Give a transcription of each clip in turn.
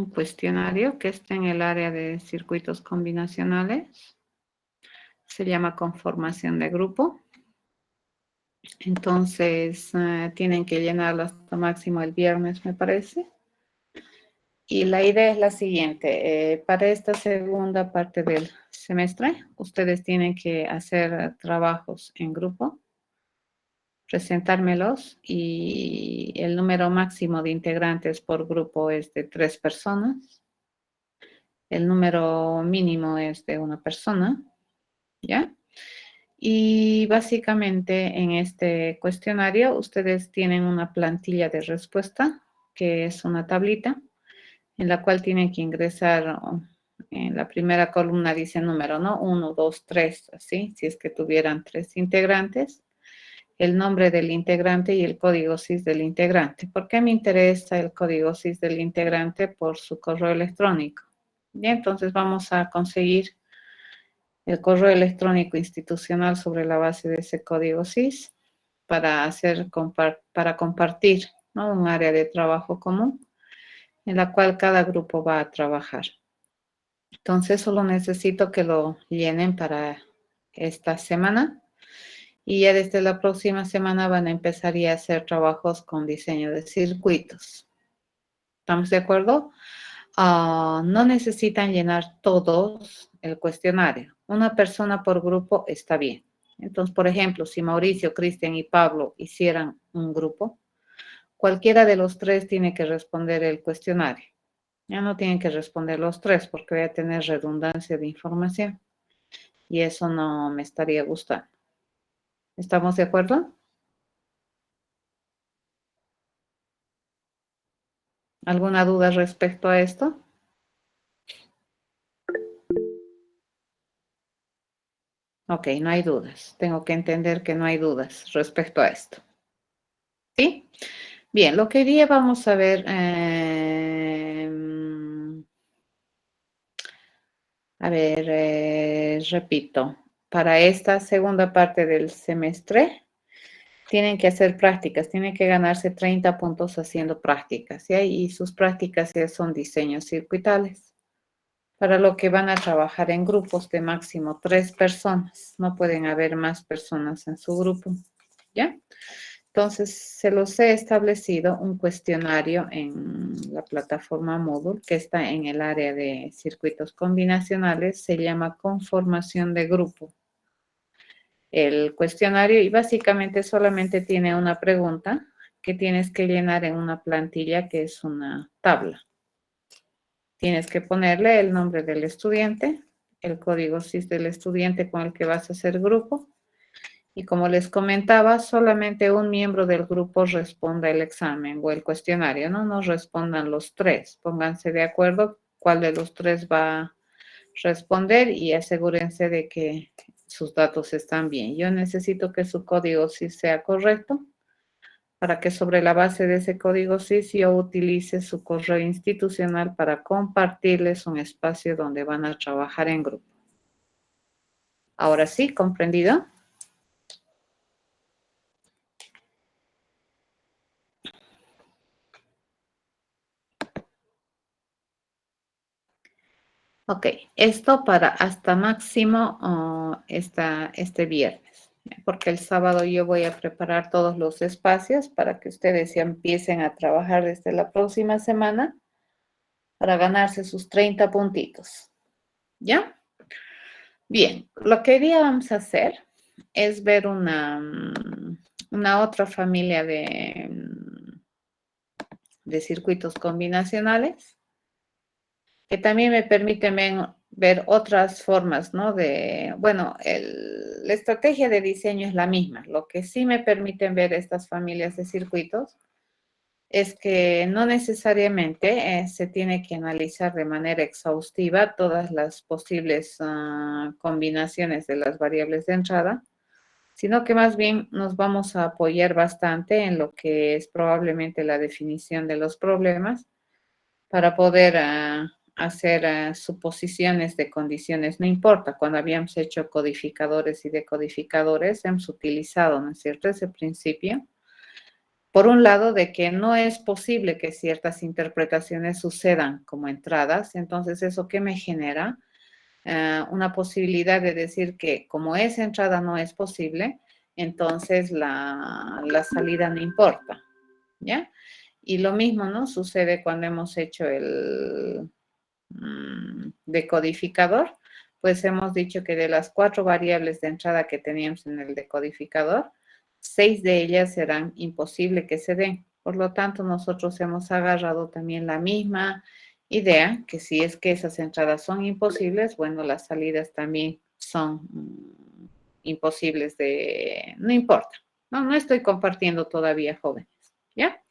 un cuestionario que está en el área de circuitos combinacionales. Se llama conformación de grupo. Entonces, tienen que llenarlo hasta máximo el viernes, me parece. Y la idea es la siguiente. Para esta segunda parte del semestre, ustedes tienen que hacer trabajos en grupo, presentármelos, y el número máximo de integrantes por grupo es de 3 personas. El número mínimo es de 1 persona, ¿ya? Y básicamente en este cuestionario ustedes tienen una plantilla de respuesta, que es una tablita, en la cual tienen que ingresar, en la primera columna dice número, ¿no? 1, 2, 3, así, si es que tuvieran 3 integrantes, el nombre del integrante y el código SIS del integrante. ¿Por qué me interesa el código SIS del integrante? Por su correo electrónico. Bien, entonces vamos a conseguir el correo electrónico institucional sobre la base de ese código SIS para para compartir, ¿no? Un área de trabajo común en la cual cada grupo va a trabajar. Entonces solo necesito que lo llenen para esta semana, y ya desde la próxima semana van a empezar ya a hacer trabajos con diseño de circuitos. ¿Estamos de acuerdo? No necesitan llenar todos el cuestionario. Una persona por grupo está bien. Entonces, por ejemplo, si Mauricio, Cristian y Pablo hicieran un grupo, cualquiera de los 3 tiene que responder el cuestionario. Ya no tienen que responder los 3 porque voy a tener redundancia de información y eso no me estaría gustando. ¿Estamos de acuerdo? ¿Alguna duda respecto a esto? Ok, no hay dudas. Tengo que entender que no hay dudas respecto a esto. ¿Sí? Bien, lo que hoy día vamos a ver, repito, para esta segunda parte del semestre tienen que hacer prácticas, tienen que ganarse 30 puntos haciendo prácticas, ¿sí? Y sus prácticas ya son diseños circuitales, para lo que van a trabajar en grupos de máximo 3 personas. No pueden haber más personas en su grupo, ¿ya? Entonces, se los he establecido un cuestionario en la plataforma Moodle que está en el área de circuitos combinacionales. Se llama conformación de grupo el cuestionario, y básicamente solamente tiene una pregunta que tienes que llenar en una plantilla que es una tabla. Tienes que ponerle el nombre del estudiante, el código SIS del estudiante con el que vas a hacer grupo. Y como les comentaba, solamente un miembro del grupo responda el examen o el cuestionario, ¿no? No respondan los 3. Pónganse de acuerdo cuál de los 3 va a responder y asegúrense de que sus datos están bien. Yo necesito que su código sí sea correcto para que sobre la base de ese código sí yo utilice su correo institucional para compartirles un espacio donde van a trabajar en grupo. Ahora sí, ¿comprendido? Ok, esto para hasta máximo este viernes, ¿ya? Porque el sábado yo voy a preparar todos los espacios para que ustedes ya empiecen a trabajar desde la próxima semana para ganarse sus 30 puntitos, ¿ya? Bien, lo que hoy día vamos a hacer es ver una otra familia de circuitos combinacionales que también me permiten ver otras formas, ¿no? Bueno, la estrategia de diseño es la misma. Lo que sí me permiten ver estas familias de circuitos es que no necesariamente se tiene que analizar de manera exhaustiva todas las posibles combinaciones de las variables de entrada, sino que más bien nos vamos a apoyar bastante en lo que es probablemente la definición de los problemas para poder hacer suposiciones de condiciones. No importa, cuando habíamos hecho codificadores y decodificadores, hemos utilizado, ¿no es cierto?, ese principio Por un lado, de que no es posible que ciertas interpretaciones sucedan como entradas, entonces eso qué me genera una posibilidad de decir que como esa entrada no es posible, entonces la salida no importa, ¿ya? Y lo mismo, ¿no? Sucede cuando hemos hecho el decodificador, pues hemos dicho que de las 4 variables de entrada que teníamos en el decodificador, 6 de ellas serán imposible que se den. Por lo tanto, nosotros hemos agarrado también la misma idea, que si es que esas entradas son imposibles, bueno, las salidas también son imposibles de... No importa. No estoy compartiendo todavía, jóvenes, ¿ya?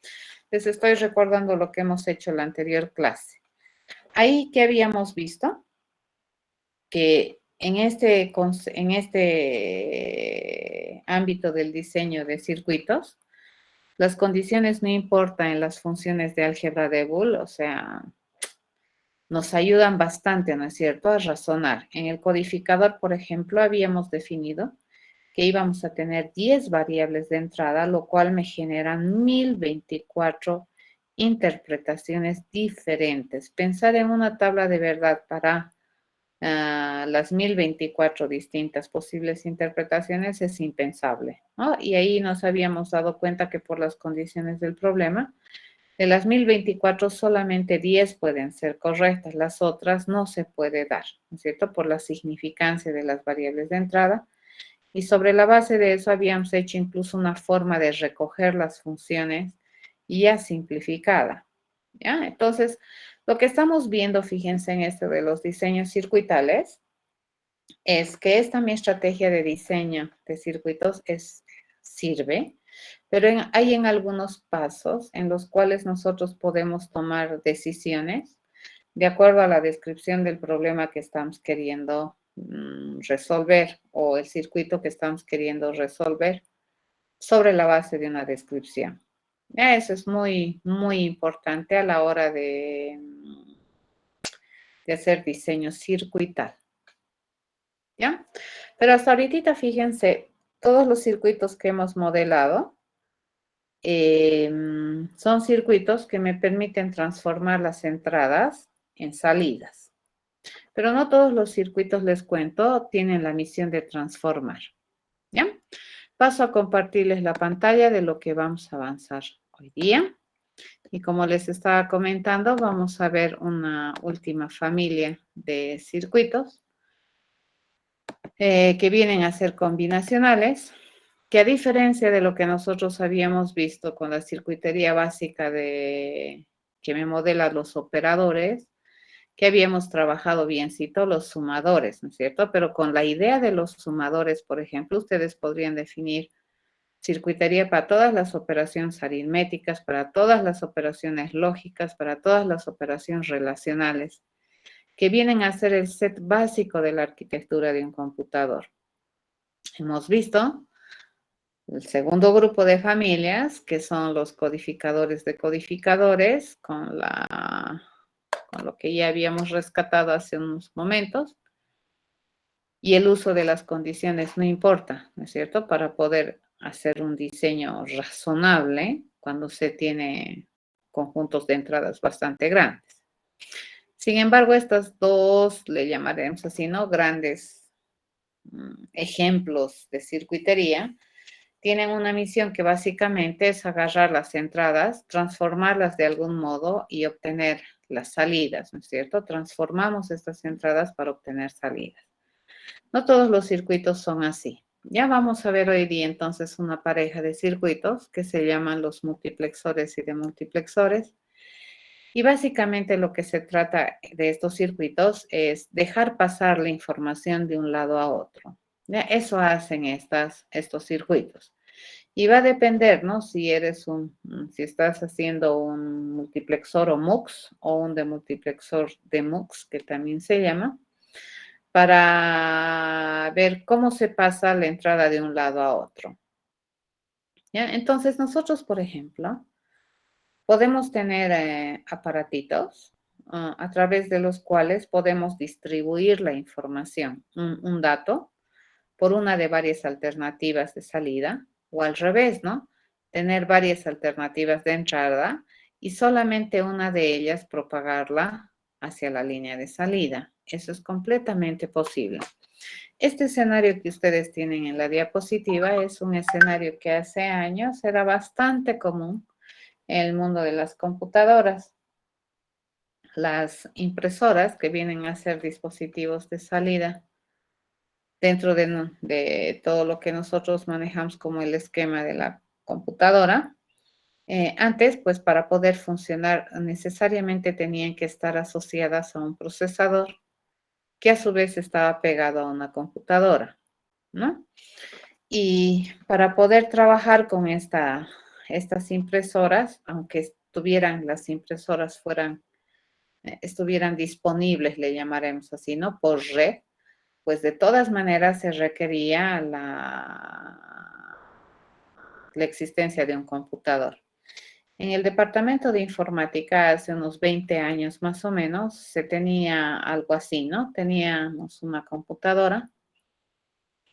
Les estoy recordando lo que hemos hecho en la anterior clase. Ahí que habíamos visto que en este ámbito del diseño de circuitos, las condiciones no importan en las funciones de álgebra de Boole, o sea, nos ayudan bastante, ¿no es cierto?, a razonar. En el codificador, por ejemplo, habíamos definido que íbamos a tener 10 variables de entrada, lo cual me generan 1024 interpretaciones diferentes. Pensar en una tabla de verdad para las 1024 distintas posibles interpretaciones es impensable, ¿no? Y ahí nos habíamos dado cuenta que por las condiciones del problema, de las 1024 solamente 10 pueden ser correctas, las otras no se puede dar, ¿no es cierto? Por la significancia de las variables de entrada. Y sobre la base de eso habíamos hecho incluso una forma de recoger las funciones ya simplificada, ¿ya? Entonces, lo que estamos viendo, fíjense en esto de los diseños circuitales, es que esta mi estrategia de diseño de circuitos sirve, pero hay en algunos pasos en los cuales nosotros podemos tomar decisiones de acuerdo a la descripción del problema que estamos queriendo resolver o el circuito que estamos queriendo resolver sobre la base de una descripción. Eso es muy, muy importante a la hora de hacer diseño circuital, ¿ya? Pero hasta ahorita, fíjense, todos los circuitos que hemos modelado son circuitos que me permiten transformar las entradas en salidas. Pero no todos los circuitos, les cuento, tienen la misión de transformar, ¿ya? Paso a compartirles la pantalla de lo que vamos a avanzar hoy día. Y como les estaba comentando, vamos a ver una última familia de circuitos que vienen a ser combinacionales, que a diferencia de lo que nosotros habíamos visto con la circuitería básica que me modela los operadores, que habíamos trabajado biencito los sumadores, ¿no es cierto? Pero con la idea de los sumadores, por ejemplo, ustedes podrían definir circuitería para todas las operaciones aritméticas, para todas las operaciones lógicas, para todas las operaciones relacionales, que vienen a ser el set básico de la arquitectura de un computador. Hemos visto el segundo grupo de familias, que son los codificadores de codificadores, con lo que ya habíamos rescatado hace unos momentos, y el uso de las condiciones no importa, ¿no es cierto?, para poder hacer un diseño razonable cuando se tiene conjuntos de entradas bastante grandes. Sin embargo, estas dos, le llamaremos así, ¿no?, grandes ejemplos de circuitería, tienen una misión que básicamente es agarrar las entradas, transformarlas de algún modo y obtener las salidas, ¿no es cierto? Transformamos estas entradas para obtener salidas. No todos los circuitos son así. Ya vamos a ver hoy día entonces una pareja de circuitos que se llaman los multiplexores y demultiplexores. Y básicamente lo que se trata de estos circuitos es dejar pasar la información de un lado a otro. ¿Ya? Eso hacen estos circuitos. Y va a depender, ¿no? Si estás haciendo un multiplexor o MUX o un demultiplexor de MUX, que también se llama, para ver cómo se pasa la entrada de un lado a otro. ¿Ya? Entonces, nosotros, por ejemplo, podemos tener aparatitos a través de los cuales podemos distribuir la información, un dato, por una de varias alternativas de salida, o al revés, ¿no? tener varias alternativas de entrada y solamente una de ellas propagarla hacia la línea de salida. Eso es completamente posible. Este escenario que ustedes tienen en la diapositiva es un escenario que hace años era bastante común en el mundo de las computadoras. Las impresoras, que vienen a ser dispositivos de salida dentro de todo lo que nosotros manejamos como el esquema de la computadora, antes, pues para poder funcionar necesariamente tenían que estar asociadas a un procesador que a su vez estaba pegado a una computadora, ¿no? Y para poder trabajar con estas impresoras, aunque las impresoras estuvieran disponibles, le llamaremos así, ¿no? Por red, pues de todas maneras se requería la existencia de un computador. En el departamento de informática hace unos 20 años más o menos se tenía algo así, ¿no? Teníamos una computadora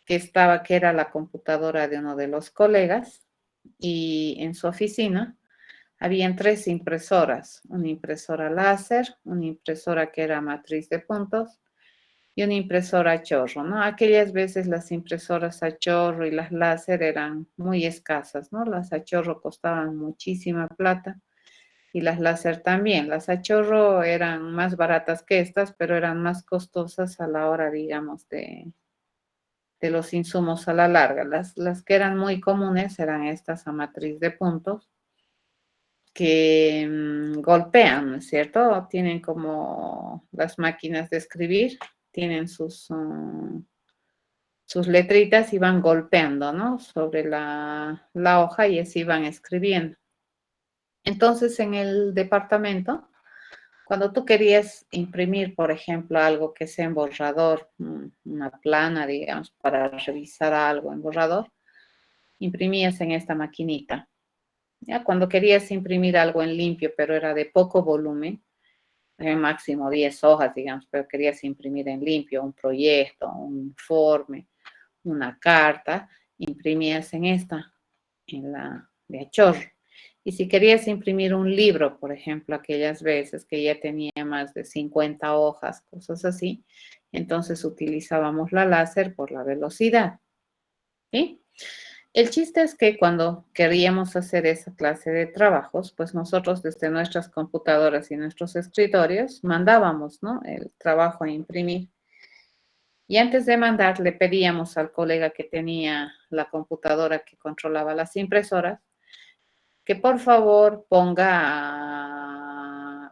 que era la computadora de uno de los colegas y en su oficina habían 3 impresoras, una impresora láser, una impresora que era matriz de puntos y una impresora a chorro, ¿no? Aquellas veces las impresoras a chorro y las láser eran muy escasas, ¿no? Las a chorro costaban muchísima plata y las láser también. Las a chorro eran más baratas que estas, pero eran más costosas a la hora, digamos, de los insumos a la larga. Las que eran muy comunes eran estas a matriz de puntos que golpean, ¿no es cierto? Tienen como las máquinas de escribir, tienen sus letritas y van golpeando, ¿no? Sobre la hoja y así van escribiendo. Entonces, en el departamento, cuando tú querías imprimir, por ejemplo, algo que sea en borrador, una plana, digamos, para revisar algo en borrador, imprimías en esta maquinita. Ya cuando querías imprimir algo en limpio, pero era de poco volumen, máximo 10 hojas, digamos, pero querías imprimir en limpio un proyecto, un informe, una carta, imprimías en esta, en la de a chorro. Y si querías imprimir un libro, por ejemplo, aquellas veces que ya tenía más de 50 hojas, cosas así, entonces utilizábamos la láser por la velocidad. ¿Sí? El chiste es que cuando queríamos hacer esa clase de trabajos, pues nosotros desde nuestras computadoras y nuestros escritorios mandábamos, ¿no? El trabajo a imprimir. Y antes de mandar, le pedíamos al colega que tenía la computadora que controlaba las impresoras, que por favor ponga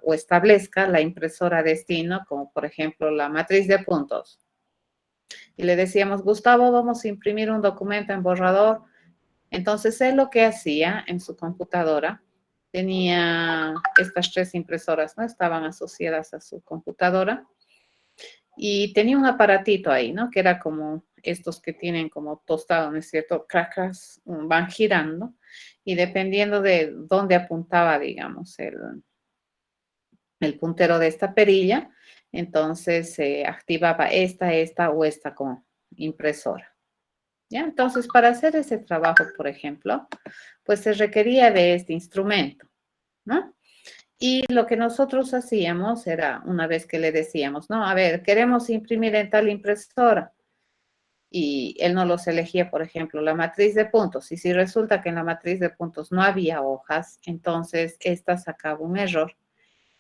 o establezca la impresora destino, como por ejemplo la matriz de puntos. Y le decíamos, Gustavo, vamos a imprimir un documento en borrador. Entonces, él lo que hacía en su computadora, tenía estas 3 impresoras, ¿no? Estaban asociadas a su computadora y tenía un aparatito ahí, ¿no? Que era como estos que tienen como tostado, ¿no es cierto? Cacas van girando y dependiendo de dónde apuntaba, digamos, el puntero de esta perilla, entonces se activaba esta o esta con impresora. ¿Ya? Entonces, para hacer ese trabajo, por ejemplo, pues se requería de este instrumento, ¿no? Y lo que nosotros hacíamos era, una vez que le decíamos, no, a ver, queremos imprimir en tal impresora, y él no los elegía, por ejemplo, la matriz de puntos, y si resulta que en la matriz de puntos no había hojas, entonces esta sacaba un error.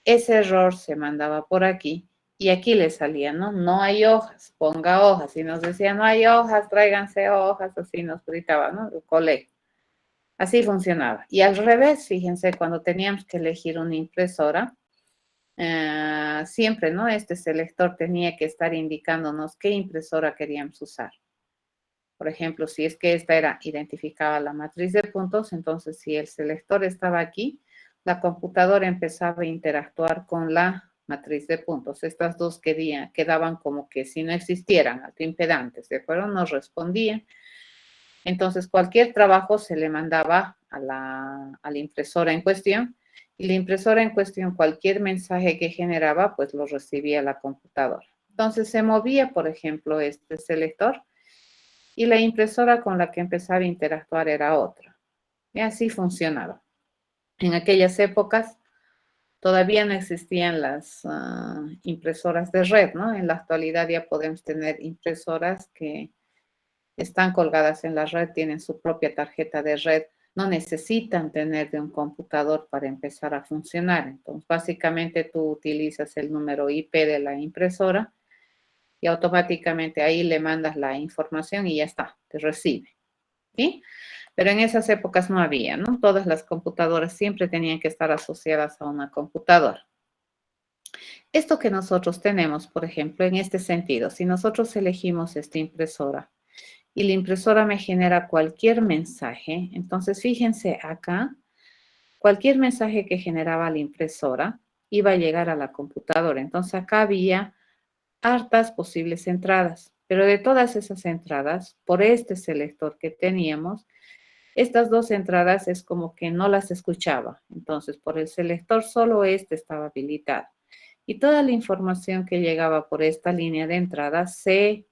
Ese error se mandaba por aquí, y aquí le salía, ¿no? No hay hojas, ponga hojas. Y nos decía, no hay hojas, tráiganse hojas, así nos gritaba, ¿no? El colegio. Así funcionaba. Y al revés, fíjense, cuando teníamos que elegir una impresora, siempre, ¿no? Este selector tenía que estar indicándonos qué impresora queríamos usar. Por ejemplo, si es que esta era identificada la matriz de puntos, entonces si el selector estaba aquí, la computadora empezaba a interactuar con la matriz de puntos. Estas dos quedaban como que si no existieran, autoimpedantes, ¿de acuerdo? No respondían. Entonces, cualquier trabajo se le mandaba a la impresora en cuestión y la impresora en cuestión, cualquier mensaje que generaba, pues lo recibía la computadora. Entonces, se movía, por ejemplo, este selector y la impresora con la que empezaba a interactuar era otra. Y así funcionaba. En aquellas épocas todavía no existían las impresoras de red, ¿no? En la actualidad ya podemos tener impresoras que están colgadas en la red, tienen su propia tarjeta de red, no necesitan tener de un computador para empezar a funcionar. Entonces, básicamente tú utilizas el número IP de la impresora y automáticamente ahí le mandas la información y ya está, te recibe, ¿sí? Pero en esas épocas no había, ¿no? Todas las computadoras siempre tenían que estar asociadas a una computadora. Esto que nosotros tenemos, por ejemplo, en este sentido, si nosotros elegimos esta impresora y la impresora me genera cualquier mensaje, entonces fíjense acá, cualquier mensaje que generaba la impresora iba a llegar a la computadora. Entonces acá había hartas posibles entradas, pero de todas esas entradas, por este selector que teníamos, estas dos entradas es como que no las escuchaba. Entonces, por el selector solo este estaba habilitado. Y toda la información que llegaba por esta línea de entrada se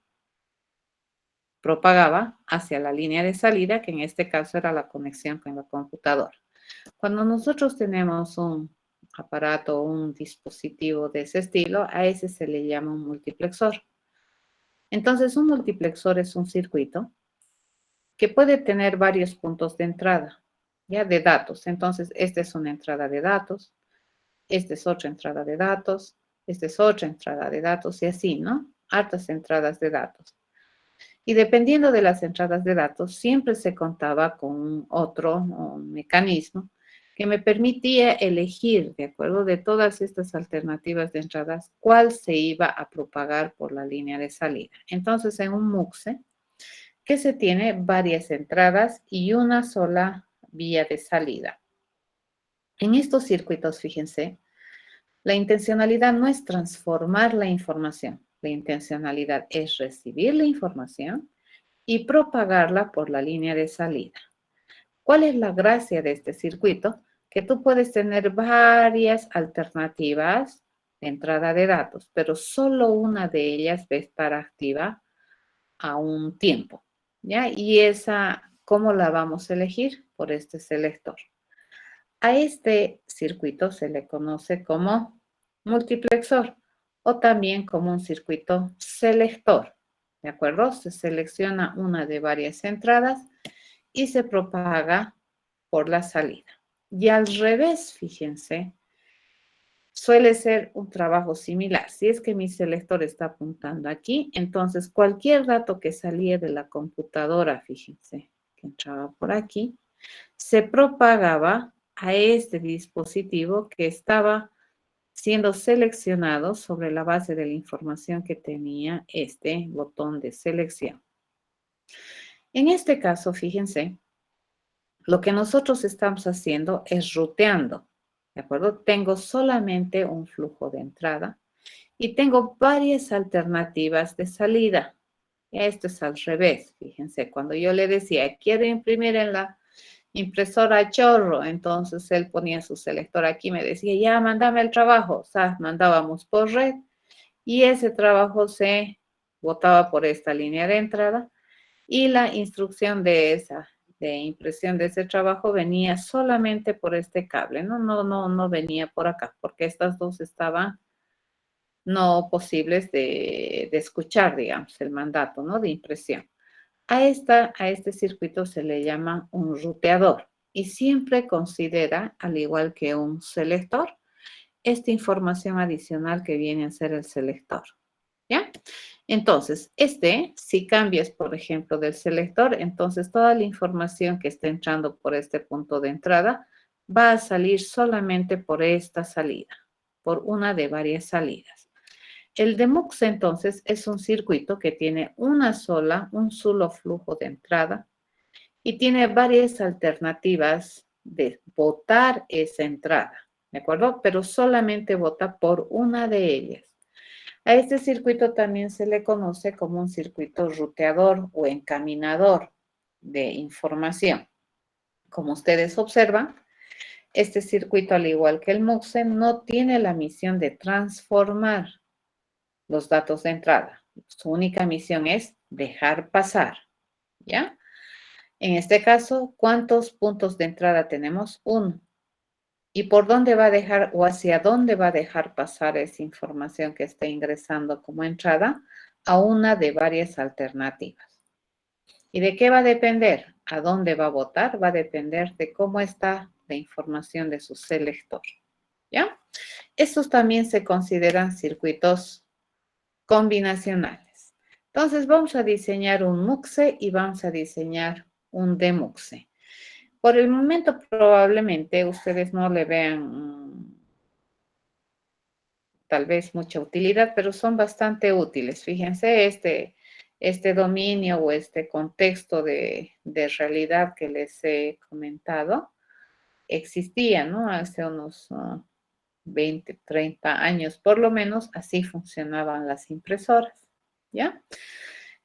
propagaba hacia la línea de salida, que en este caso era la conexión con la computadora. Cuando nosotros tenemos un aparato o un dispositivo de ese estilo, a ese se le llama un multiplexor. Entonces, un multiplexor es un circuito que puede tener varios puntos de entrada, ya de datos. Entonces, esta es una entrada de datos, esta es otra entrada de datos, esta es otra entrada de datos y así, ¿no? Hartas entradas de datos. Y dependiendo de las entradas de datos, siempre se contaba con otro un mecanismo que me permitía elegir, de acuerdo de todas estas alternativas de entradas, cuál se iba a propagar por la línea de salida. Entonces, en un MUXE, que se tiene varias entradas y una sola vía de salida. En estos circuitos, fíjense, la intencionalidad no es transformar la información. La intencionalidad es recibir la información y propagarla por la línea de salida. ¿Cuál es la gracia de este circuito? Que tú puedes tener varias alternativas de entrada de datos, pero solo una de ellas va a estar activa a un tiempo, ¿ya? Y esa, ¿cómo la vamos a elegir? Por este selector. A este circuito se le conoce como multiplexor o también como un circuito selector, ¿de acuerdo? Se selecciona una de varias entradas y se propaga por la salida. Y al revés, fíjense, suele ser un trabajo similar. Si es que mi selector está apuntando aquí, entonces cualquier dato que salía de la computadora, fíjense, que entraba por aquí, se propagaba a este dispositivo que estaba siendo seleccionado sobre la base de la información que tenía este botón de selección. En este caso, fíjense, lo que nosotros estamos haciendo es ruteando, ¿de acuerdo? Tengo solamente un flujo de entrada y tengo varias alternativas de salida. Esto es al revés, fíjense, cuando yo le decía, quiero imprimir en la impresora chorro, entonces él ponía su selector aquí, me decía, ya, mándame el trabajo, o sea, mandábamos por red y ese trabajo se botaba por esta línea de entrada y la instrucción de impresión de ese trabajo venía solamente por este cable, no venía por acá, porque estas dos estaban no posibles de escuchar, digamos, el mandato, ¿no? De impresión. A este circuito se le llama un ruteador y siempre considera, al igual que un selector, esta información adicional que viene a ser el selector, ¿ya? Entonces, si cambias, por ejemplo, del selector, entonces toda la información que está entrando por este punto de entrada va a salir solamente por esta salida, por una de varias salidas. El DEMUX entonces es un circuito que tiene un solo flujo de entrada y tiene varias alternativas de votar esa entrada, ¿de acuerdo? Pero solamente vota por una de ellas. A este circuito también se le conoce como un circuito ruteador o encaminador de información. Como ustedes observan, este circuito, al igual que el MUXE, no tiene la misión de transformar los datos de entrada. Su única misión es dejar pasar, ¿ya? En este caso, ¿cuántos puntos de entrada tenemos? 1. ¿Y por dónde va a dejar o hacia dónde va a dejar pasar esa información que está ingresando como entrada? A una de varias alternativas. ¿Y de qué va a depender? ¿A dónde va a votar? Va a depender de cómo está la información de su selector. ¿Ya? Estos también se consideran circuitos combinacionales. Entonces vamos a diseñar un MUXE y vamos a diseñar un DEMUXE. Por el momento probablemente ustedes no le vean tal vez mucha utilidad, pero son bastante útiles. Fíjense, este dominio o este contexto de realidad que les he comentado existía, ¿no? Hace unos 20, 30 años, por lo menos así funcionaban las impresoras, ¿ya?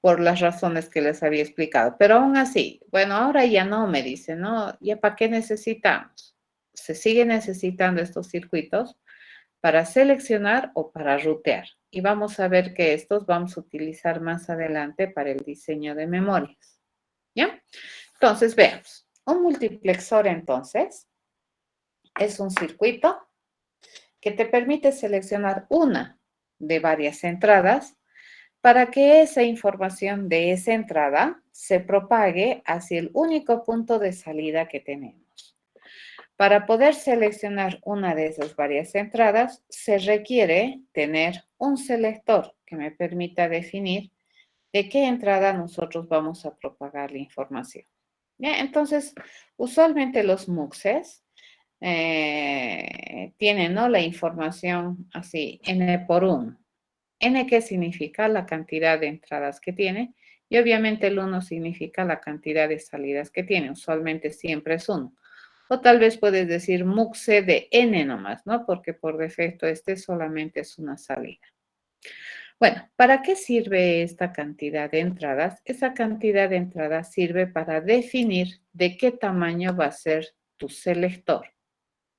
Por las razones que les había explicado. Pero aún así, bueno, ahora ya no me dicen, ¿no? ¿Ya para qué necesitamos? Se siguen necesitando estos circuitos para seleccionar o para rutear. Y vamos a ver que estos vamos a utilizar más adelante para el diseño de memorias, ¿ya? Entonces, veamos. Un multiplexor, entonces, es un circuito que te permite seleccionar una de varias entradas para que esa información de esa entrada se propague hacia el único punto de salida que tenemos. Para poder seleccionar una de esas varias entradas, se requiere tener un selector que me permita definir de qué entrada nosotros vamos a propagar la información. ¿Ya? Entonces, usualmente los MUXes tienen, ¿no?, la información así, n por 1. N, ¿qué significa? La cantidad de entradas que tiene. Y obviamente el 1 significa la cantidad de salidas que tiene. Usualmente siempre es 1. O tal vez puedes decir MUXE de N nomás, ¿no? Porque por defecto este solamente es una salida. Bueno, ¿para qué sirve esta cantidad de entradas? Esa cantidad de entradas sirve para definir de qué tamaño va a ser tu selector.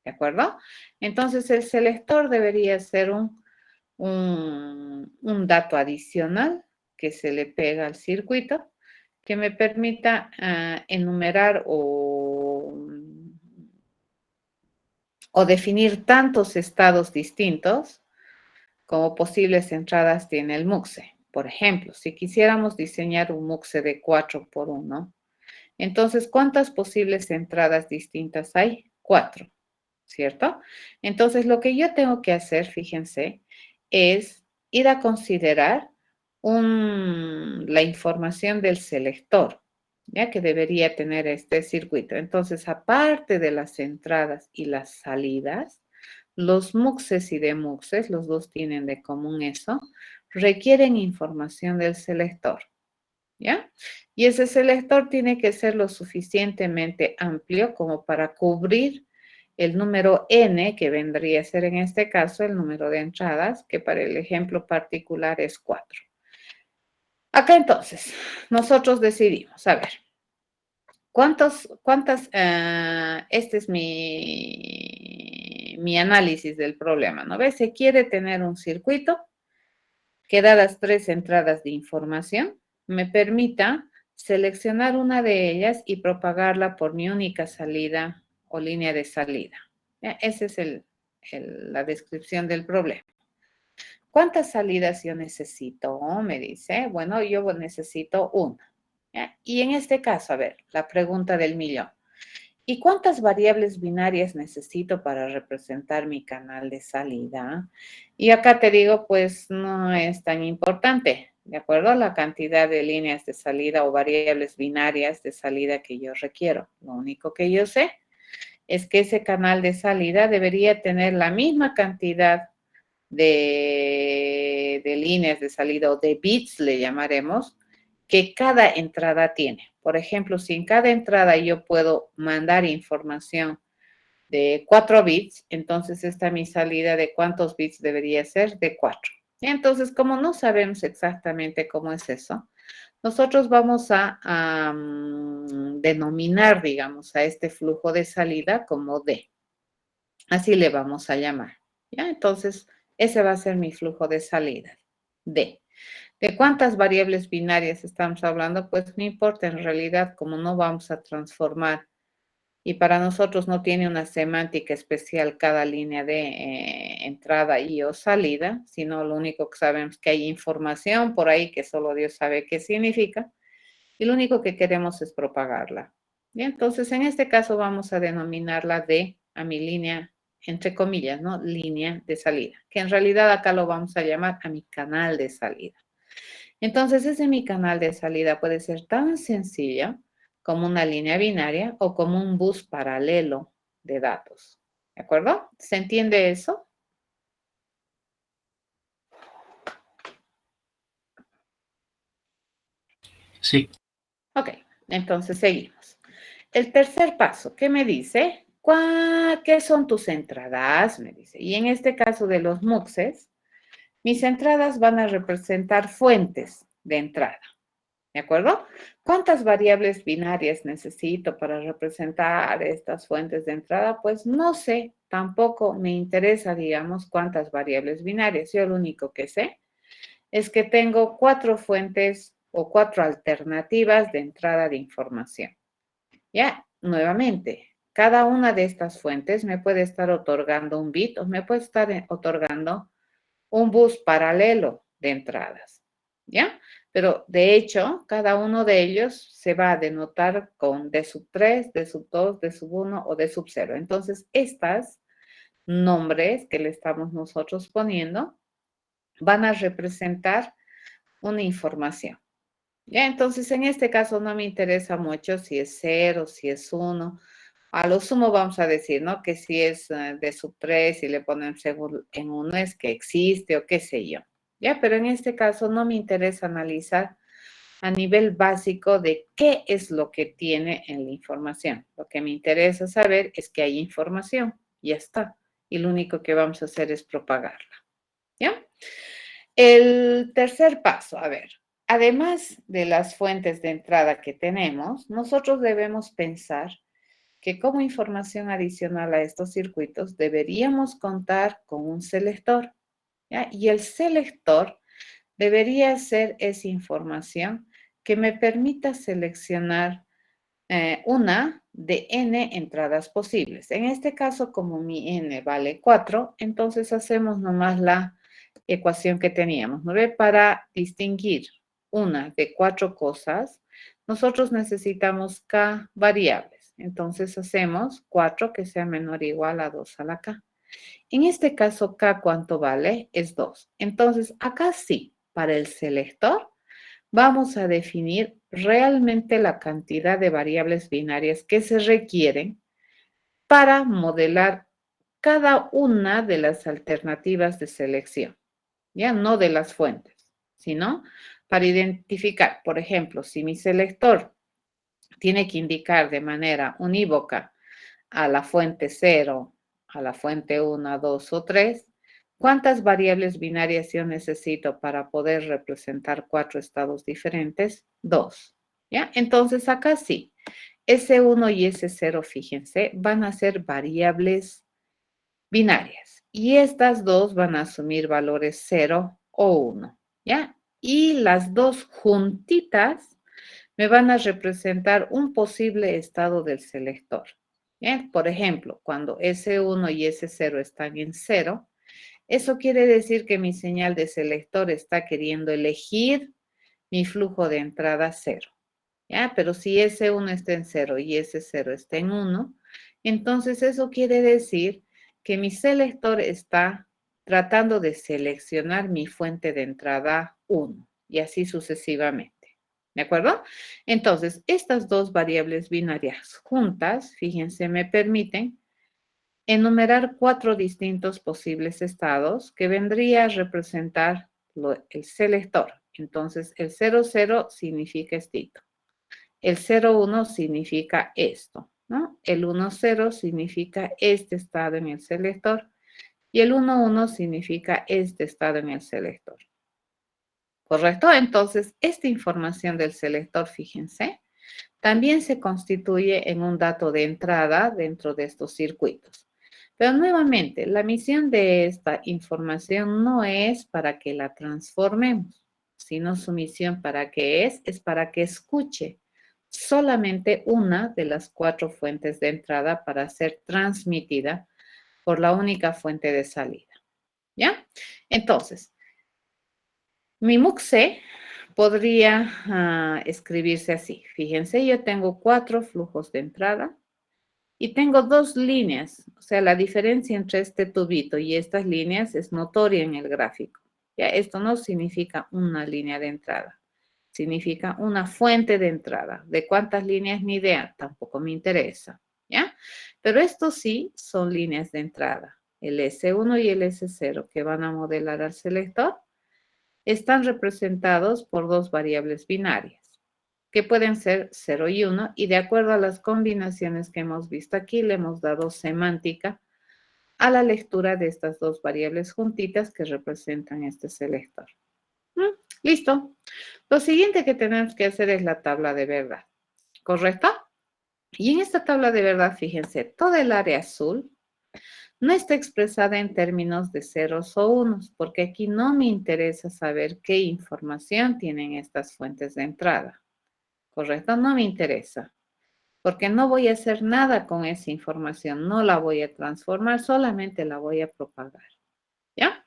¿De acuerdo? Entonces el selector debería ser un dato adicional que se le pega al circuito que me permita enumerar o definir tantos estados distintos como posibles entradas tiene el MUXE. Por ejemplo, si quisiéramos diseñar un MUXE de 4 por 1, entonces, ¿cuántas posibles entradas distintas hay? 4, ¿cierto? Entonces, lo que yo tengo que hacer, fíjense, es ir a considerar la información del selector, ya que debería tener este circuito. Entonces, aparte de las entradas y las salidas, los MUXes y DEMUXes, los dos tienen de común eso, requieren información del selector, ¿ya? Y ese selector tiene que ser lo suficientemente amplio como para cubrir el número n, que vendría a ser en este caso el número de entradas, que para el ejemplo particular es 4. Acá entonces, nosotros decidimos, a ver, este es mi análisis del problema, ¿no ves? Se quiere tener un circuito que dadas 3 entradas de información, me permita seleccionar una de ellas y propagarla por mi única salida o línea de salida. ¿Ya? Esa es la descripción del problema. ¿Cuántas salidas yo necesito? Me dice, bueno, yo necesito una. ¿Ya? Y en este caso, a ver, la pregunta del millón. ¿Y cuántas variables binarias necesito para representar mi canal de salida? Y acá te digo, pues no es tan importante, ¿de acuerdo? La cantidad de líneas de salida o variables binarias de salida que yo requiero. Lo único que yo sé es que ese canal de salida debería tener la misma cantidad de líneas de salida o de bits, le llamaremos, que cada entrada tiene. Por ejemplo, si en cada entrada yo puedo mandar información de 4 bits, entonces esta mi salida de cuántos bits debería ser de 4. Entonces, como no sabemos exactamente cómo es eso, nosotros vamos a denominar, digamos, a este flujo de salida como D. Así le vamos a llamar. ¿Ya? Entonces, ese va a ser mi flujo de salida, D. ¿De cuántas variables binarias estamos hablando? Pues no importa en realidad, como no vamos a transformar y para nosotros no tiene una semántica especial cada línea de entrada y o salida, sino lo único que sabemos es que hay información por ahí que solo Dios sabe qué significa y lo único que queremos es propagarla. Y entonces en este caso vamos a denominarla D a mi línea, entre comillas, ¿no? Línea de salida, que en realidad acá lo vamos a llamar a mi canal de salida. Entonces, ese mi canal de salida puede ser tan sencillo como una línea binaria o como un bus paralelo de datos. ¿De acuerdo? ¿Se entiende eso? Sí. Ok, entonces seguimos. El tercer paso, ¿qué me dice? ¿Qué son tus entradas? Me dice. Y en este caso de los muxes, mis entradas van a representar fuentes de entrada. ¿De acuerdo? ¿Cuántas variables binarias necesito para representar estas fuentes de entrada? Pues no sé, tampoco me interesa, digamos, cuántas variables binarias. Yo lo único que sé es que tengo 4 fuentes o 4 alternativas de entrada de información. Ya, nuevamente, cada una de estas fuentes me puede estar otorgando un bit o me puede estar otorgando un bus paralelo de entradas, ¿ya? Pero de hecho, cada uno de ellos se va a denotar con D sub 3, D sub 2, D sub 1 o D sub 0. Entonces, estas nombres que le estamos nosotros poniendo van a representar una información. Ya, entonces en este caso no me interesa mucho si es 0, si es 1. A lo sumo vamos a decir, ¿no? Que si es de sub 3 y le ponen seguro en 1 es que existe o qué sé yo. Ya, pero en este caso no me interesa analizar a nivel básico de qué es lo que tiene en la información. Lo que me interesa saber es que hay información, ya está. Y lo único que vamos a hacer es propagarla. ¿Ya? El tercer paso, a ver, además de las fuentes de entrada que tenemos, nosotros debemos pensar que como información adicional a estos circuitos deberíamos contar con un selector, ¿ya? Y el selector debería ser esa información que me permita seleccionar una de n entradas posibles. En este caso, como mi n vale 4, entonces hacemos nomás la ecuación que teníamos, ¿no ve? Para distinguir una de 4 cosas, nosotros necesitamos k variables. Entonces hacemos 4 que sea menor o igual a 2 a la k. En este caso, k, ¿cuánto vale? Es 2. Entonces, acá sí, para el selector, vamos a definir realmente la cantidad de variables binarias que se requieren para modelar cada una de las alternativas de selección, ya no de las fuentes, sino para identificar, por ejemplo, si mi selector tiene que indicar de manera unívoca a la fuente 0, a la fuente 1, 2 o 3, ¿cuántas variables binarias yo necesito para poder representar 4 estados diferentes? 2. ¿Ya? Entonces acá sí, S1 y S0, fíjense, van a ser variables binarias. Y estas dos van a asumir valores 0 o 1. ¿Ya? Y las dos juntitas me van a representar un posible estado del selector. ¿Bien? Por ejemplo, cuando S1 y S0 están en 0, eso quiere decir que mi señal de selector está queriendo elegir mi flujo de entrada 0. ¿Ya? Pero si S1 está en 0 y S0 está en 1, entonces eso quiere decir que mi selector está tratando de seleccionar mi fuente de entrada 1 y así sucesivamente. ¿De acuerdo? Entonces, estas dos variables binarias juntas, fíjense, me permiten enumerar 4 distintos posibles estados que vendría a representar el selector. Entonces, el 00 significa esto. El 01 significa esto, ¿no? El 10 significa este estado en el selector y el 11 significa este estado en el selector. ¿Correcto? Entonces, esta información del selector, fíjense, también se constituye en un dato de entrada dentro de estos circuitos. Pero nuevamente, la misión de esta información no es para que la transformemos, sino su misión para qué es para que escuche solamente una de las 4 fuentes de entrada para ser transmitida por la única fuente de salida. ¿Ya? Entonces, mi MUXE podría escribirse así. Fíjense, yo tengo 4 flujos de entrada y tengo 2 líneas. O sea, la diferencia entre este tubito y estas líneas es notoria en el gráfico. Ya, esto no significa una línea de entrada. Significa una fuente de entrada. ¿De cuántas líneas? Ni idea, tampoco me interesa. ¿Ya? Pero estos sí son líneas de entrada. El S1 y el S0 que van a modelar al selector están representados por 2 variables binarias, que pueden ser 0 y 1, y de acuerdo a las combinaciones que hemos visto aquí, le hemos dado semántica a la lectura de estas 2 variables juntitas que representan este selector. Listo. Lo siguiente que tenemos que hacer es la tabla de verdad, ¿correcto? Y en esta tabla de verdad, fíjense, toda el área azul no está expresada en términos de ceros o unos, porque aquí no me interesa saber qué información tienen estas fuentes de entrada, ¿correcto? No me interesa, porque no voy a hacer nada con esa información, no la voy a transformar, solamente la voy a propagar, ¿ya?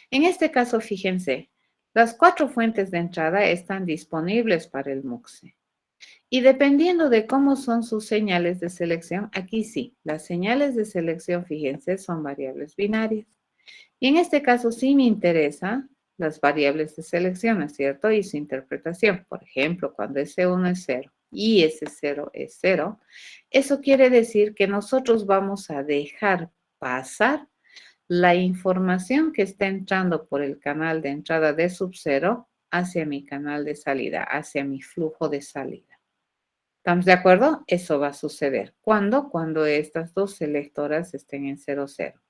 En este caso, fíjense, las 4 fuentes de entrada están disponibles para el MUXE. Y dependiendo de cómo son sus señales de selección, aquí sí, las señales de selección, fíjense, son variables binarias. Y en este caso sí me interesan las variables de selección, ¿no es cierto? Y su interpretación. Por ejemplo, cuando S1 es 0 y S0 es 0, eso quiere decir que nosotros vamos a dejar pasar la información que está entrando por el canal de entrada de sub-0 hacia mi canal de salida, hacia mi flujo de salida. ¿Estamos de acuerdo? Eso va a suceder. ¿Cuándo? Cuando estas 2 selectoras estén en 0, 0.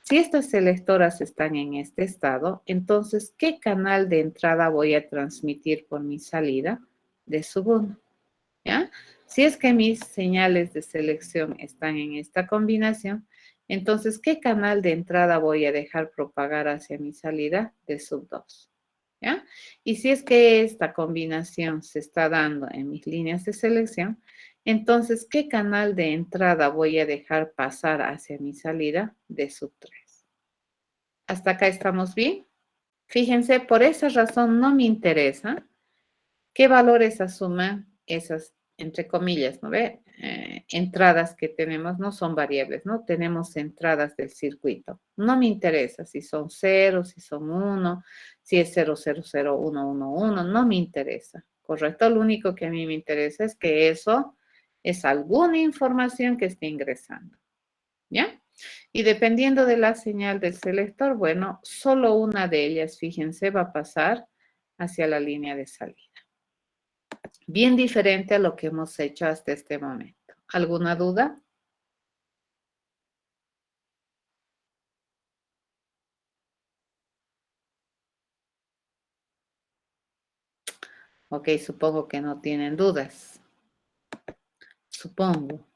Si estas selectoras están en este estado, entonces, ¿qué canal de entrada voy a transmitir por mi salida? De sub 1. ¿Ya? Si es que mis señales de selección están en esta combinación, entonces, ¿qué canal de entrada voy a dejar propagar hacia mi salida? De sub 2. ¿Ya? Y si es que esta combinación se está dando en mis líneas de selección, entonces, ¿qué canal de entrada voy a dejar pasar hacia mi salida? De sub 3. ¿Hasta acá estamos bien? Fíjense, por esa razón no me interesa qué valores asuman esas, entre comillas, ¿no ve? Entradas que tenemos, no son variables, ¿no? Tenemos entradas del circuito. No me interesa si son 0, si son 1, si es 0, 0, 0, 1, 1, 1, no me interesa, ¿correcto? Lo único que a mí me interesa es que eso es alguna información que esté ingresando, ¿ya? Y dependiendo de la señal del selector, bueno, solo una de ellas, fíjense, va a pasar hacia la línea de salida. Bien diferente a lo que hemos hecho hasta este momento. ¿Alguna duda? Ok, supongo que no tienen dudas. Supongo.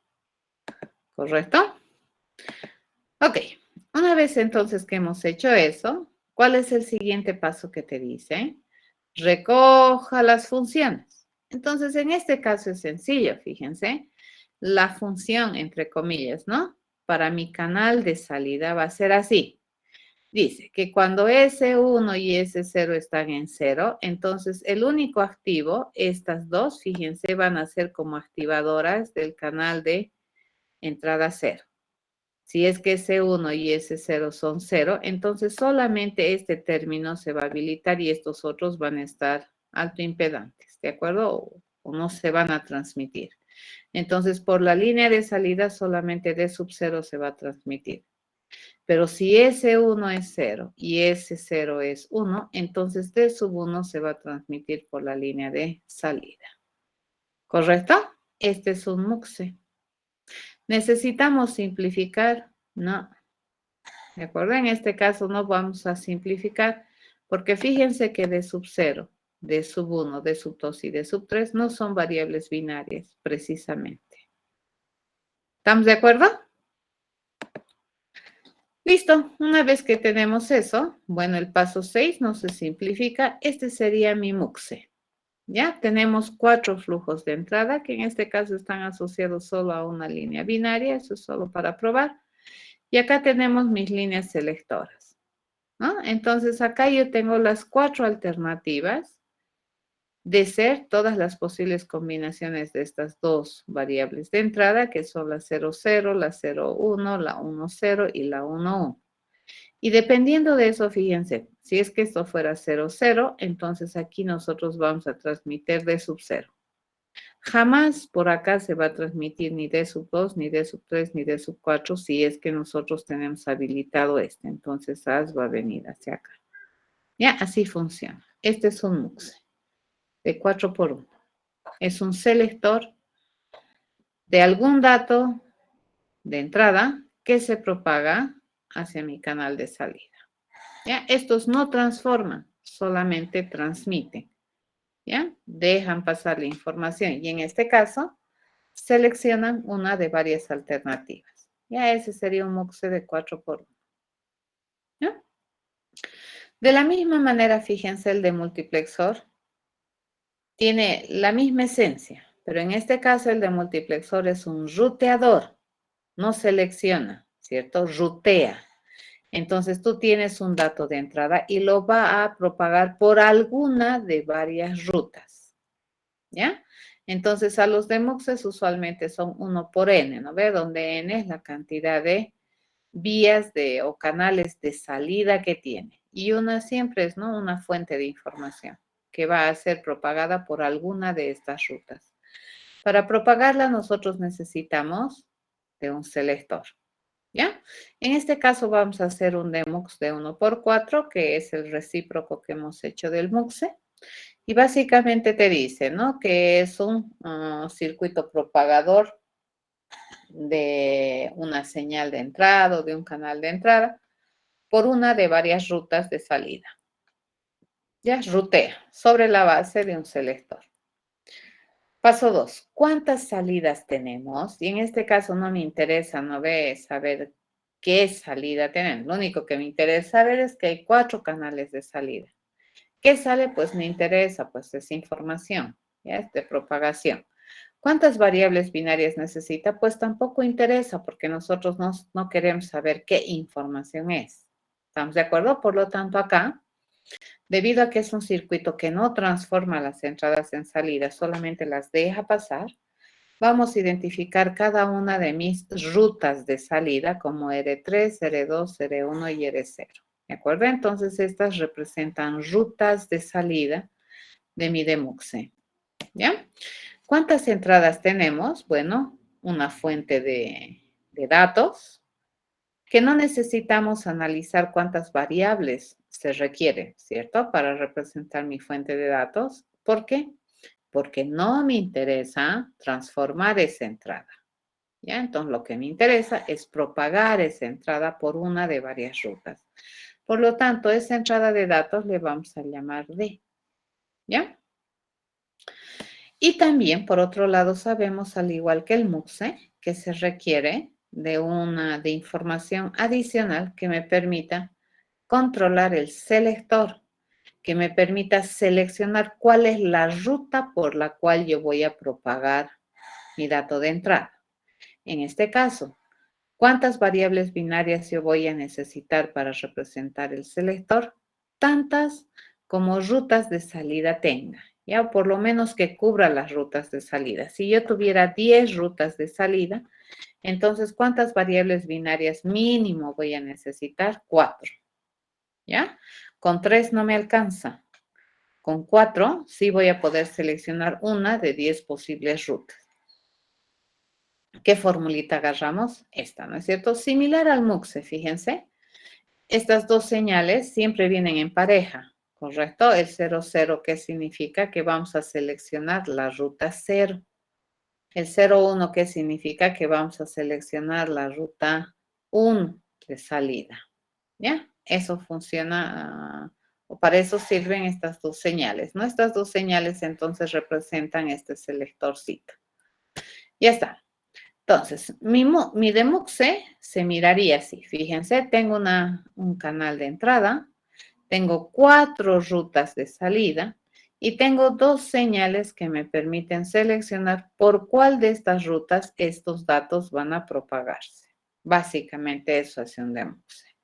¿Correcto? Ok. Una vez entonces que hemos hecho eso, ¿cuál es el siguiente paso que te dice? Recoja las funciones. Entonces, en este caso es sencillo, fíjense. La función, entre comillas, ¿no? Para mi canal de salida va a ser así. Dice que cuando S1 y S0 están en 0, entonces el único activo, estas dos, fíjense, van a ser como activadoras del canal de entrada 0. Si es que S1 y S0 son 0, entonces solamente este término se va a habilitar y estos otros van a estar alto impedantes, ¿de acuerdo? O no se van a transmitir. Entonces, por la línea de salida solamente D sub 0 se va a transmitir. Pero si S1 es 0 y S0 es 1, entonces D sub 1 se va a transmitir por la línea de salida. ¿Correcto? Este es un MUXE. ¿Necesitamos simplificar? No. ¿De acuerdo? En este caso no vamos a simplificar porque fíjense que D sub 0, D sub 1, D sub 2 y D sub 3 no son variables binarias precisamente. ¿Estamos de acuerdo? Listo, una vez que tenemos eso, bueno, el paso 6 no se simplifica. Este sería mi MUXE. ¿Ya? Tenemos 4 flujos de entrada que en este caso están asociados solo a una línea binaria. Eso es solo para probar. Y acá tenemos mis líneas selectoras, ¿no? Entonces acá yo tengo las 4 alternativas de ser todas las posibles combinaciones de estas dos variables de entrada, que son la 0, 0, la 0, 1, la 1, 0 y la 1, 1. Y dependiendo de eso, fíjense, si es que esto fuera 0, 0, entonces aquí nosotros vamos a transmitir D sub 0. Jamás por acá se va a transmitir ni D sub 2, ni D sub 3, ni D sub 4 si es que nosotros tenemos habilitado este. Entonces AS va a venir hacia acá. Ya, así funciona. Este es un MUXE de 4 por 1. Es un selector de algún dato de entrada que se propaga hacia mi canal de salida. ¿Ya? Estos no transforman, solamente transmiten. ¿Ya? Dejan pasar la información y en este caso seleccionan una de varias alternativas. Ya ese sería un MUXE de 4 por 1. ¿Ya? De la misma manera, fíjense, el de multiplexor tiene la misma esencia, pero en este caso el de multiplexor es un ruteador, no selecciona, ¿cierto? Rutea. Entonces tú tienes un dato de entrada y lo va a propagar por alguna de varias rutas, ¿ya? Entonces a los de MUXes usualmente son 1 por n, ¿no ve? Donde n es la cantidad de vías o canales de salida que tiene. Y una siempre es, ¿no? Una fuente de información que va a ser propagada por alguna de estas rutas. Para propagarla nosotros necesitamos de un selector. ¿Ya? En este caso vamos a hacer un demux de 1 por 4, que es el recíproco que hemos hecho del MUXE. Y básicamente te dice, ¿no? Que es un circuito propagador de una señal de entrada o de un canal de entrada por una de varias rutas de salida. Ya, rutea sobre la base de un selector. Paso 2. ¿Cuántas salidas tenemos? Y en este caso no me interesa, no ve saber qué salida tenemos. Lo único que me interesa saber es que hay 4 canales de salida. ¿Qué sale? Pues me interesa, pues es información, ¿ya? Es de propagación. ¿Cuántas variables binarias necesita? Pues tampoco interesa porque nosotros no queremos saber qué información es. ¿Estamos de acuerdo? Por lo tanto, acá, debido a que es un circuito que no transforma las entradas en salidas, solamente las deja pasar, vamos a identificar cada una de mis rutas de salida como R3, R2, R1 y R0. ¿De acuerdo? Entonces, estas representan rutas de salida de mi demuxe. ¿Ya? ¿Cuántas entradas tenemos? Bueno, una fuente de datos que no necesitamos analizar cuántas variables se requieren, ¿cierto? Para representar mi fuente de datos. ¿Por qué? Porque no me interesa transformar esa entrada. ¿Ya? Entonces, lo que me interesa es propagar esa entrada por una de varias rutas. Por lo tanto, esa entrada de datos le vamos a llamar D. ¿Ya? Y también, por otro lado, sabemos, al igual que el MUXE, que se requiere de información adicional que me permita controlar el selector, que me permita seleccionar cuál es la ruta por la cual yo voy a propagar mi dato de entrada. En este caso, ¿cuántas variables binarias yo voy a necesitar para representar el selector? Tantas como rutas de salida tenga, ¿ya? O por lo menos que cubra las rutas de salida. Si yo tuviera 10 rutas de salida, entonces, ¿cuántas variables binarias mínimo voy a necesitar? 4, ¿ya? Con 3 no me alcanza. Con 4 sí voy a poder seleccionar una de 10 posibles rutas. ¿Qué formulita agarramos? Esta, ¿no es cierto? Similar al MUXE, fíjense. Estas dos señales siempre vienen en pareja, ¿correcto? El 0, 0, ¿qué significa? Que vamos a seleccionar la ruta 0. El 0, 1, ¿qué significa? Que vamos a seleccionar la ruta 1 de salida. ¿Ya? Eso funciona, o para eso sirven estas dos señales, ¿no? Estas dos señales entonces representan este selectorcito. Ya está. Entonces, mi demuxe se miraría así. Fíjense, tengo un canal de entrada, tengo 4 rutas de salida y tengo 2 señales que me permiten seleccionar por cuál de estas rutas estos datos van a propagarse. Básicamente eso hace un demuxe.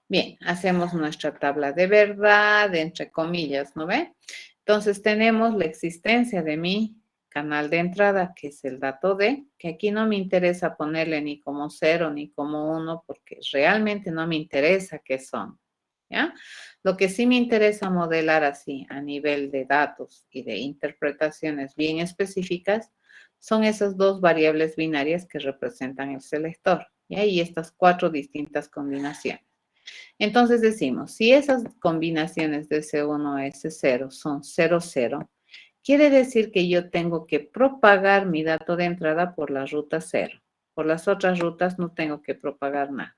Bien, hacemos nuestra tabla de verdad, entre comillas, ¿no ve? Entonces tenemos la existencia de mi canal de entrada, que es el dato D, que aquí no me interesa ponerle ni como 0 ni como 1, porque realmente no me interesa qué son, ¿ya? Lo que sí me interesa modelar así a nivel de datos y de interpretaciones bien específicas son esas 2 variables binarias que representan el selector, ¿ya? Y estas 4 distintas combinaciones. Entonces decimos, si esas combinaciones de S1 a S0 son 0, 0, quiere decir que yo tengo que propagar mi dato de entrada por la ruta 0. Por las otras rutas no tengo que propagar nada,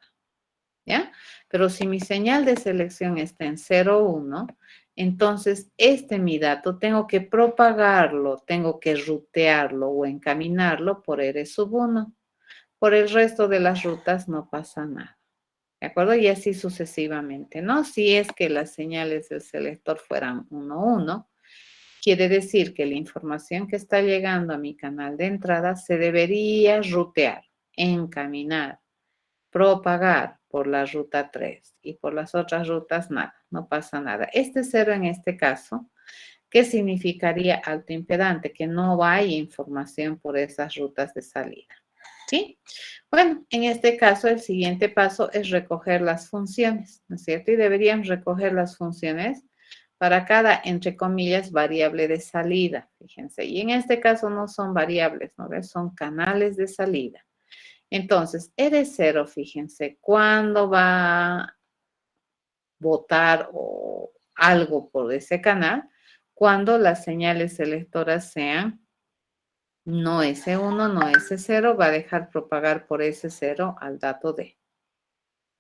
¿ya? Pero si mi señal de selección está en 0, 1, entonces mi dato tengo que propagarlo, tengo que rutearlo o encaminarlo por R sub 1. Por el resto de las rutas no pasa nada. ¿De acuerdo? Y así sucesivamente, ¿no? Si es que las señales del selector fueran 1, 1, quiere decir que la información que está llegando a mi canal de entrada se debería rutear, encaminar, propagar por la ruta 3 y por las otras rutas nada, no pasa nada. Este 0 en este caso, ¿qué significaría alto impedante? Que no hay información por esas rutas de salida. ¿Sí? Bueno, en este caso el siguiente paso es recoger las funciones, ¿no es cierto? Y deberían recoger las funciones para cada, entre comillas, variable de salida, fíjense. Y en este caso no son variables, ¿no ves? Son canales de salida. Entonces, R0, fíjense, ¿cuándo va a votar o algo por ese canal? Cuando las señales selectoras sean no S1, no S0, va a dejar propagar por S0 al dato D.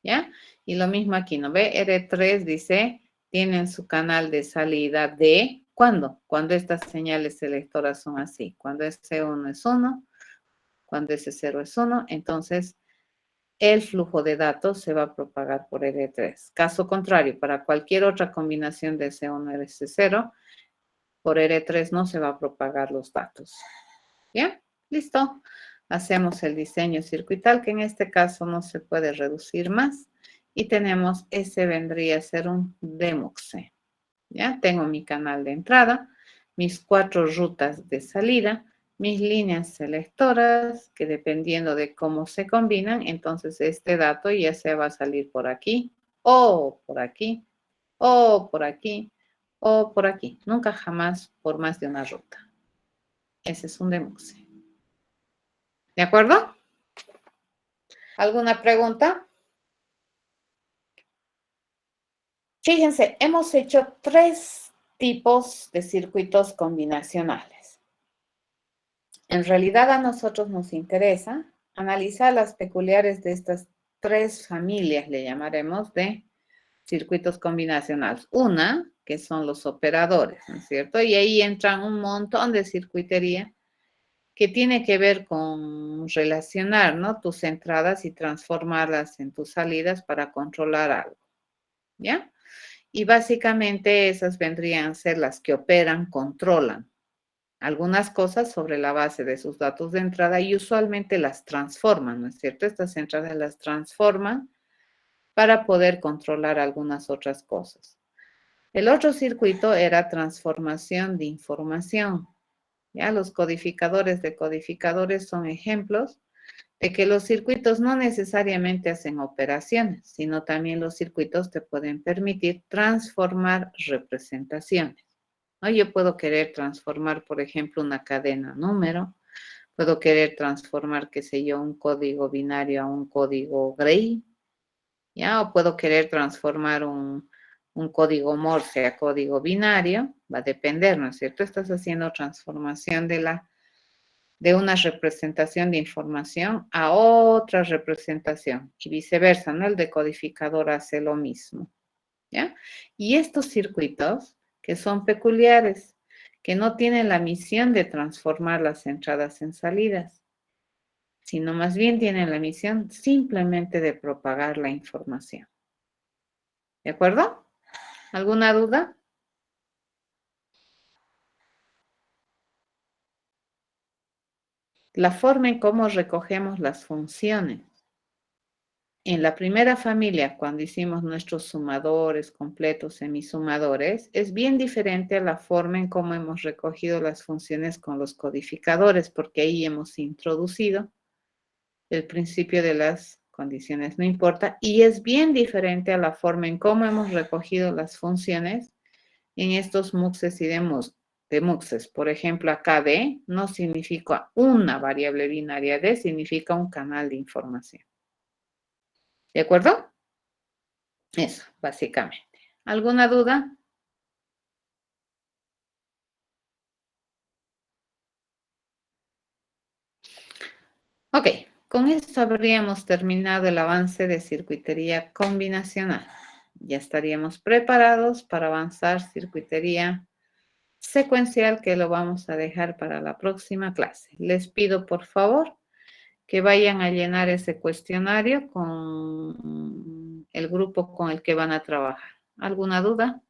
¿Ya? Y lo mismo aquí, ¿no ve? R3 dice, tienen su canal de salida D. ¿Cuándo? Cuando estas señales selectoras son así. Cuando S1 es 1, cuando S0 es 1, entonces el flujo de datos se va a propagar por R3. Caso contrario, para cualquier otra combinación de S1 y S0, por R3 no se va a propagar los datos. ¿Ya? Listo. Hacemos el diseño circuital, que en este caso no se puede reducir más. Y tenemos, ese vendría a ser un demuxe. ¿Ya? Tengo mi canal de entrada, mis 4 rutas de salida, mis líneas selectoras, que dependiendo de cómo se combinan, entonces este dato ya se va a salir por aquí, o por aquí, o por aquí, o por aquí. Nunca jamás por más de una ruta. Ese es un demuxe. ¿De acuerdo? ¿Alguna pregunta? Fíjense, hemos hecho 3 tipos de circuitos combinacionales. En realidad a nosotros nos interesa analizar las peculiares de estas 3 familias, le llamaremos, de circuitos combinacionales. Una, que son los operadores, ¿no es cierto? Y ahí entran un montón de circuitería que tiene que ver con relacionar, ¿no? Tus entradas y transformarlas en tus salidas para controlar algo, ¿ya? Y básicamente esas vendrían a ser las que operan, controlan algunas cosas sobre la base de sus datos de entrada y usualmente las transforman, ¿no es cierto? Estas entradas las transforman para poder controlar algunas otras cosas. El otro circuito era transformación de información. ¿Ya? Los codificadores de codificadores son ejemplos de que los circuitos no necesariamente hacen operaciones, sino también los circuitos te pueden permitir transformar representaciones, ¿no? Yo puedo querer transformar, por ejemplo, una cadena número, puedo querer transformar, qué sé yo, un código binario a un código Gray, ¿ya? O puedo querer transformar un código Morse a código binario, va a depender, ¿no es cierto? Estás haciendo transformación de una representación de información a otra representación y viceversa, ¿no? El decodificador hace lo mismo, ¿ya? Y estos circuitos que son peculiares, que no tienen la misión de transformar las entradas en salidas, sino más bien tienen la misión simplemente de propagar la información. ¿De acuerdo? ¿Alguna duda? La forma en cómo recogemos las funciones. En la primera familia, cuando hicimos nuestros sumadores, completos, semisumadores, es bien diferente a la forma en cómo hemos recogido las funciones con los codificadores, porque ahí hemos introducido el principio de las condiciones no importa, y es bien diferente a la forma en cómo hemos recogido las funciones en estos muxes y de muxes. Por ejemplo, acá D no significa una variable binaria, D significa un canal de información. ¿De acuerdo? Eso, básicamente. ¿Alguna duda? Ok, con esto habríamos terminado el avance de circuitería combinacional. Ya estaríamos preparados para avanzar circuitería secuencial, que lo vamos a dejar para la próxima clase. Les pido, por favor, que vayan a llenar ese cuestionario con el grupo con el que van a trabajar. ¿Alguna duda?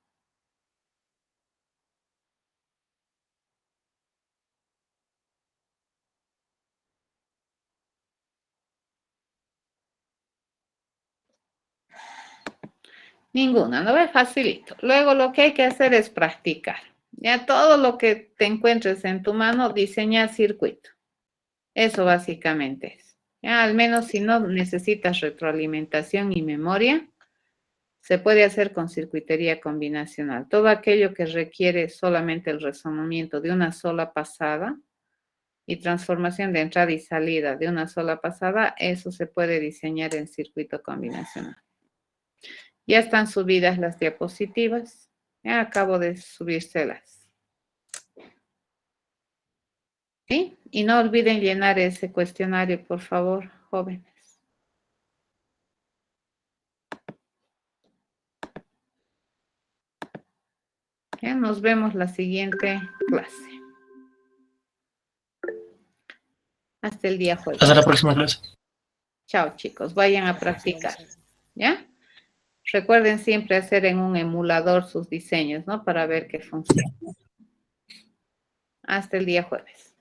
Ninguna, ¿no ves? Facilito. Luego lo que hay que hacer es practicar. Ya todo lo que te encuentres en tu mano, diseñar circuito. Eso básicamente es. Ya, al menos si no necesitas retroalimentación y memoria, se puede hacer con circuitería combinacional. Todo aquello que requiere solamente el razonamiento de una sola pasada y transformación de entrada y salida de una sola pasada, eso se puede diseñar en circuito combinacional. Ya están subidas las diapositivas. Ya acabo de subírselas. ¿Sí? Y no olviden llenar ese cuestionario, por favor, jóvenes. Ya nos vemos la siguiente clase. Hasta el día jueves. Hasta la próxima clase. Chao, chicos. Vayan a practicar. ¿Ya? Recuerden siempre hacer en un emulador sus diseños, ¿no? Para ver qué funciona. Hasta el día jueves.